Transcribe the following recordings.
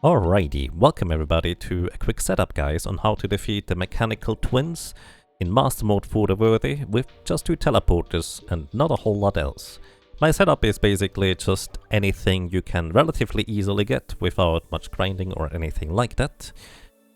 Alrighty, welcome everybody to a quick setup, guys, on how to defeat the mechanical twins in Master Mode for the Worthy with just 2 teleporters and not a whole lot else. My setup is basically just anything you can relatively easily get without much grinding or anything like that.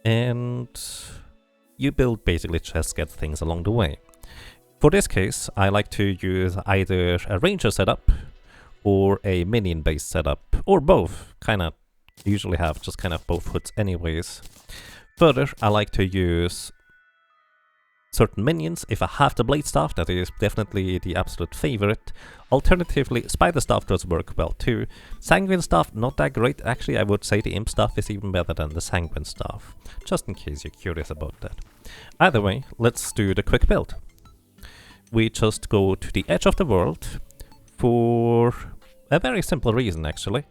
And you build basically just get things along the way. For this case, I like to use either a ranger setup or a minion based setup, or both, kinda. Usually have just kind of both hoods anyways. Further, I like to use certain minions. If I have the blade staff, that is definitely the absolute favorite. Alternatively, spider staff does work well too. Sanguine staff, not that great. Actually, I would say the imp staff is even better than the sanguine staff, just in case you're curious about that. Either way, let's do the quick build. We just go to the edge of the world for a very simple reason, actually.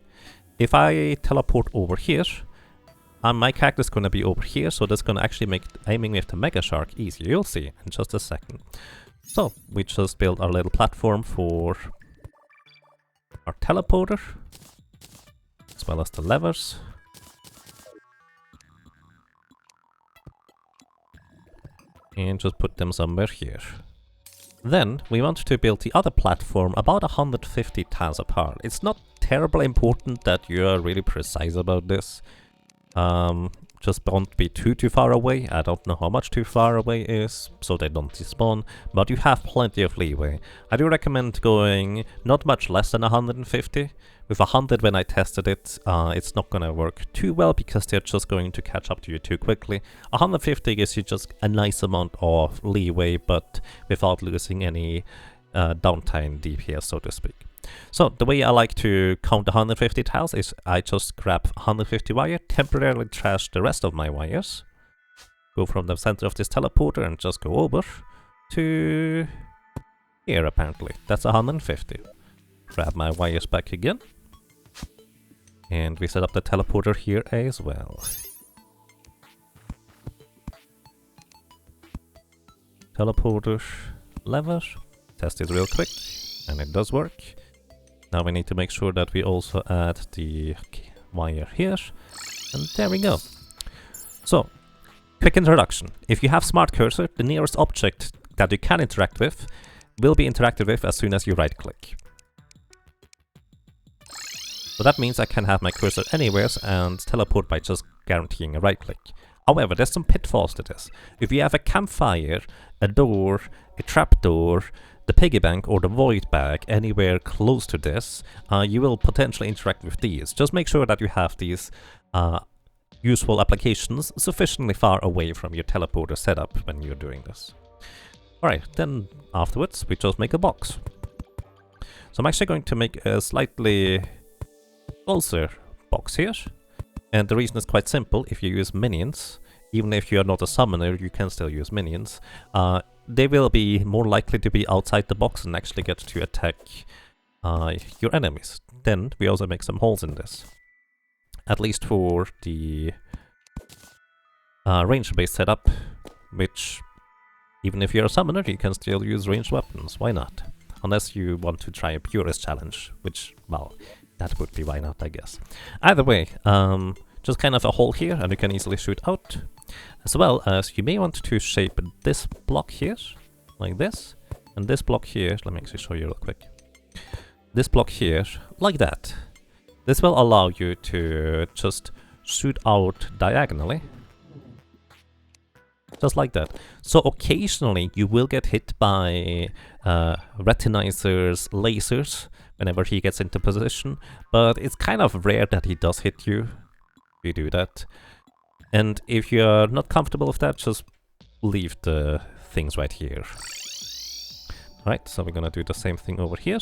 If I teleport over here, my character's gonna be over here, so that's gonna actually make aiming with the Mega Shark easier. You'll see in just a second. So, we just build our little platform for our teleporter, as well as the levers. And just put them somewhere here. Then, we want to build the other platform about 150 tiles apart. It's not terribly important that you are really precise about this. Just don't be too far away. I don't know how much too far away is, so they don't despawn, but you have plenty of leeway. I do recommend going not much less than 150. With 100 when I tested it, it's not gonna work too well because they're just going to catch up to you too quickly. 150 gives you just a nice amount of leeway, but without losing any downtime DPS, so to speak. So the way I like to count 150 tiles is I just grab 150 wire, temporarily trash the rest of my wires, go from the center of this teleporter and just go over to here apparently. That's 150. Grab my wires back again. And we set up the teleporter here as well. Teleporter, lever, test it real quick, and it does work. Now we need to make sure that we also add the wire here, and there we go. So, quick introduction. If you have Smart Cursor, the nearest object that you can interact with will be interacted with as soon as you right click. So that means I can have my cursor anywhere and teleport by just guaranteeing a right click. However, there's some pitfalls to this. If you have a campfire, a door, a trapdoor, the piggy bank or the void bag anywhere close to this, you will potentially interact with these. Just make sure that you have these useful applications sufficiently far away from your teleporter setup when you're doing this. Alright, then afterwards we just make a box. So I'm actually going to make a slightly closer box here. And the reason is quite simple. If you use minions, even if you are not a summoner, you can still use minions. They will be more likely to be outside the box and actually get to attack your enemies. Then we also make some holes in this. At least for the range-based setup, which even if you're a summoner, you can still use ranged weapons. Why not? Unless you want to try a purist challenge, which, well, that would be why not, I guess. Either way, just kind of a hole here, and you can easily shoot out. As well as you may want to shape this block here, like this, and this block here, let me actually show you real quick. This block here, like that. This will allow you to just shoot out diagonally. Just like that. So occasionally you will get hit by Retinizer's lasers whenever he gets into position, but it's kind of rare that he does hit you if you do that. And if you're not comfortable with that, just leave the things right here. Alright, so we're gonna do the same thing over here.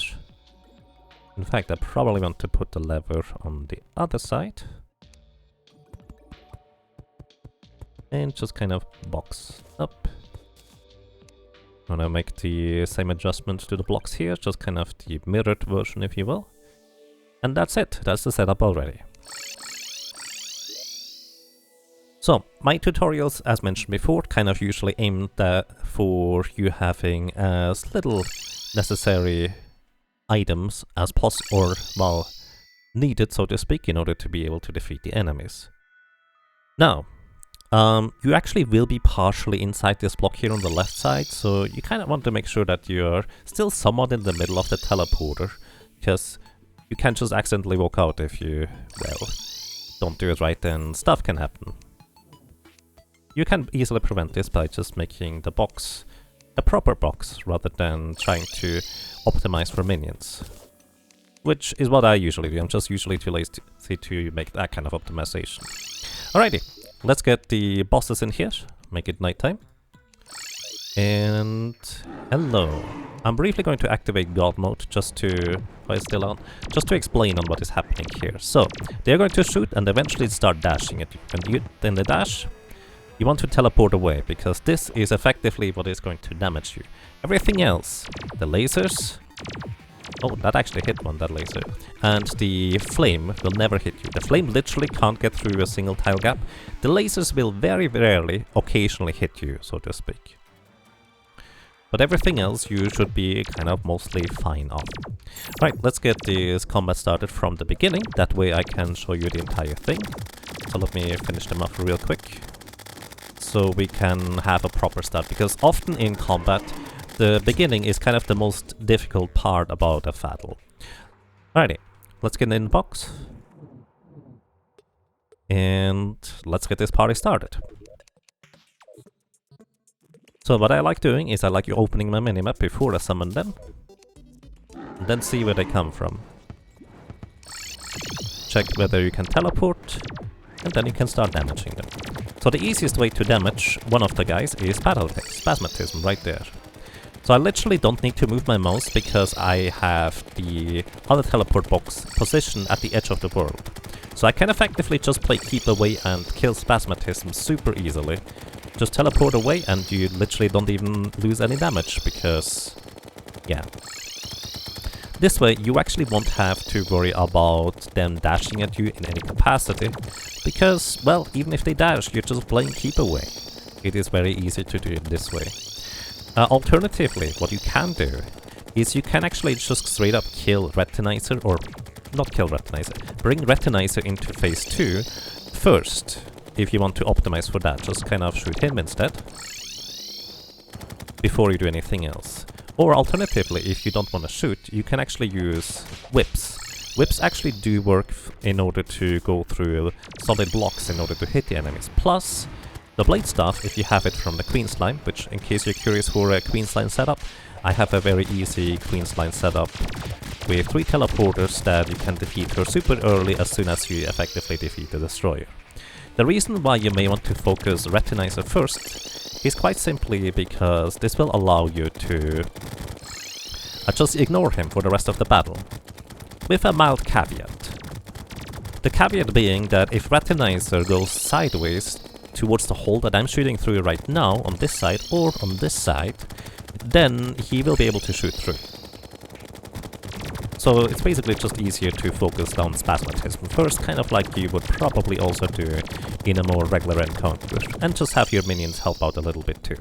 In fact, I probably want to put the lever on the other side. And just kind of box up. I'm gonna make the same adjustment to the blocks here, just kind of the mirrored version, if you will. And that's it, that's the setup already. So, my tutorials, as mentioned before, kind of usually aimed for you having as little necessary items as possible, or, well, needed, so to speak, in order to be able to defeat the enemies. Now, you actually will be partially inside this block here on the left side, so you kind of want to make sure that you're still somewhat in the middle of the teleporter, because you can't just accidentally walk out if you, well, don't do it right, then stuff can happen. You can easily prevent this by just making the box a proper box, rather than trying to optimize for minions. Which is what I usually do, I'm just usually too lazy to make that kind of optimization. Alrighty, let's get the bosses in here, make it nighttime. And hello. I'm briefly going to activate God mode just to, why it's still on, just to explain on what is happening here. So, they're going to shoot and eventually start dashing at you. And then they dash, you want to teleport away, because this is effectively what is going to damage you. Everything else, the lasers, oh, that actually hit one, that laser, and the flame will never hit you. The flame literally can't get through a single tile gap. The lasers will very rarely, occasionally hit you, so to speak. But everything else you should be kind of mostly fine on. Right, let's get this combat started from the beginning, that way I can show you the entire thing. So let me finish them off real quick, so we can have a proper start, because often in combat, the beginning is kind of the most difficult part about a battle. Alrighty, let's get in the box. And let's get this party started. So what I like doing is I like opening my minimap before I summon them, and then see where they come from. Check whether you can teleport, and then you can start damaging them. So the easiest way to damage one of the guys is Spasmatism right there. So I literally don't need to move my mouse because I have the other teleport box positioned at the edge of the world. So I can effectively just play keep away and kill Spasmatism super easily. Just teleport away and you literally don't even lose any damage because, yeah. This way you actually won't have to worry about them dashing at you in any capacity, because, well, even if they dash, you're just playing keep away. It is very easy to do it this way. Alternatively, what you can do is you can actually just straight up kill Retinizer, or not kill Retinizer, bring Retinizer into phase 2 first, if you want to optimize for that. Just kind of shoot him instead, before you do anything else. Or alternatively, if you don't want to shoot, you can actually use whips. Whips actually do work in order to go through solid blocks in order to hit the enemies. Plus, the blade staff, if you have it from the Queen Slime, which, in case you're curious for a Queen Slime setup, I have a very easy Queen Slime setup with 3 teleporters that you can defeat her super early as soon as you effectively defeat the destroyer. The reason why you may want to focus Retinizer first is quite simply because this will allow you to just ignore him for the rest of the battle, with a mild caveat. The caveat being that if Retinizer goes sideways towards the hole that I'm shooting through right now, on this side or on this side, then he will be able to shoot through. So it's basically just easier to focus down Spasmatism first, kind of like you would probably also do in a more regular encounter, and just have your minions help out a little bit too.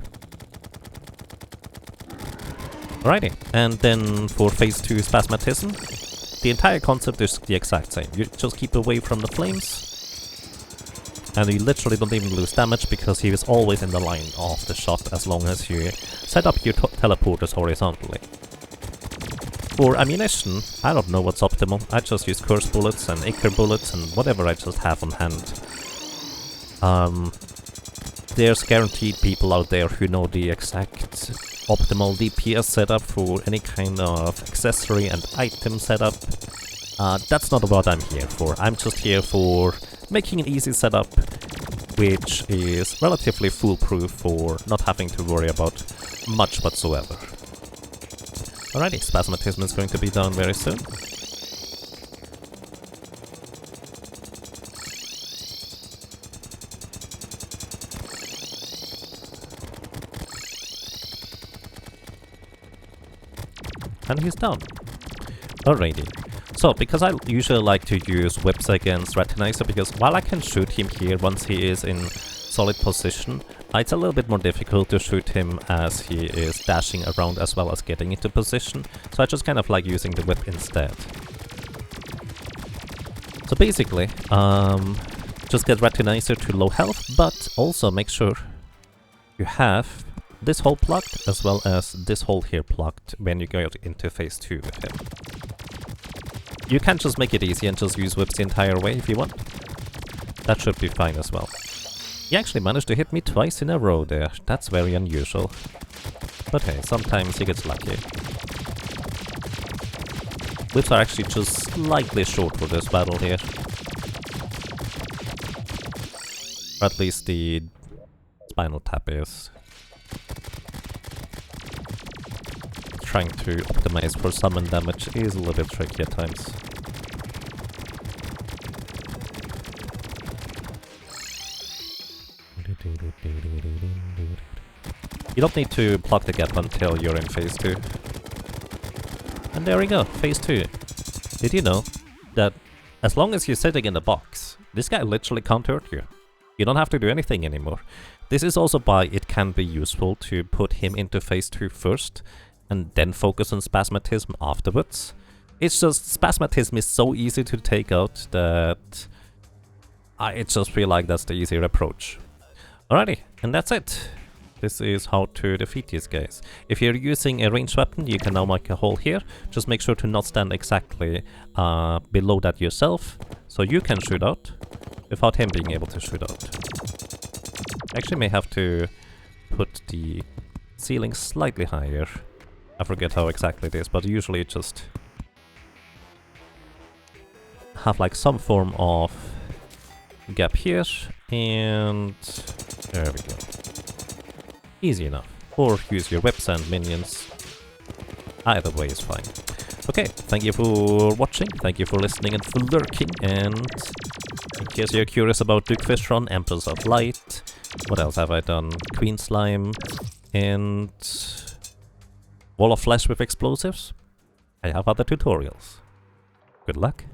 Alrighty, and then for phase 2 Spasmatism, the entire concept is the exact same. You just keep away from the flames, and you literally don't even lose damage because he is always in the line of the shot as long as you set up your teleporters horizontally. For ammunition, I don't know what's optimal. I just use curse bullets and Icar bullets and whatever I just have on hand. There's guaranteed people out there who know the exact optimal DPS setup for any kind of accessory and item setup. That's not what I'm here for. I'm just here for making an easy setup which is relatively foolproof for not having to worry about much whatsoever. Alrighty, Spasmatism is going to be done very soon. And he's done. Alrighty. So, because I usually like to use whips against Retinizer, because while I can shoot him here once he is in solid position, it's a little bit more difficult to shoot him as he is dashing around as well as getting into position, so I just kind of like using the whip instead. So basically, just get Retinizer to low health, but also make sure you have this hole plugged as well as this hole here plugged when you go into phase 2 with him. You can just make it easy and just use whips the entire way if you want. That should be fine as well. He actually managed to hit me twice in a row there. That's very unusual. But hey, sometimes he gets lucky. Whips are actually just slightly short for this battle here. Or at least the Spinal Tap is. Trying to optimize for summon damage is a little bit tricky at times. You don't need to plug the gap until you're in phase 2. And there we go, phase 2. Did you know that as long as you're sitting in the box, this guy literally can't hurt you? You don't have to do anything anymore. This is also why it can be useful to put him into phase 2 first, and then focus on Spasmatism afterwards. It's just, Spasmatism is so easy to take out that I just feel like that's the easier approach. Alrighty, and that's it. This is how to defeat these guys. If you're using a ranged weapon, you can now make a hole here. Just make sure to not stand exactly below that yourself, so you can shoot out without him being able to shoot out. Actually may have to put the ceiling slightly higher. I forget how exactly it is, but usually just have like some form of gap here, and there we go. Easy enough. Or use your whips and minions. Either way is fine. Okay, thank you for watching, thank you for listening and for lurking, and in case you're curious about Duke Fishron, Empress of Light, what else have I done? Queen Slime, and Wall of Flesh with explosives. I have other tutorials. Good luck.